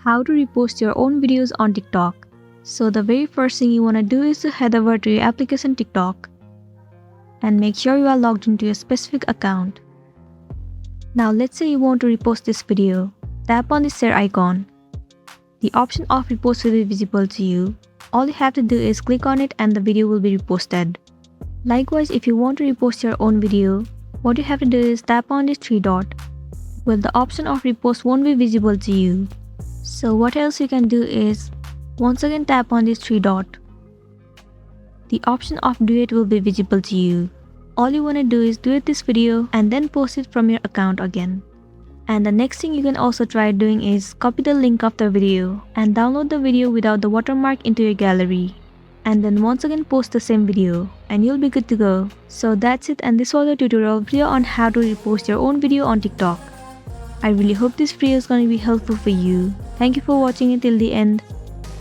how to repost your own videos on TikTok. So the very first thing you want to do is to head over to your application TikTok and make sure you are logged into your specific account. Now let's say you want to repost this video. Tap on the share icon. The option of repost will be visible to you. All you have to do is click on it and the video will be reposted. Likewise, if you want to repost your own video, what you have to do is tap on this three dot. Well, the option of repost won't be visible to you. So what else you can do is, once again tap on this three dot. The option of duet will be visible to you. All you want to do is duet this video and then post it from your account again. And the next thing you can also try doing is copy the link of the video and download the video without the watermark into your gallery. And then once again post the same video and you'll be good to go. So that's it, and this was a tutorial video on how to repost your own video on TikTok. I really hope this video is going to be helpful for you. Thank you for watching it till the end.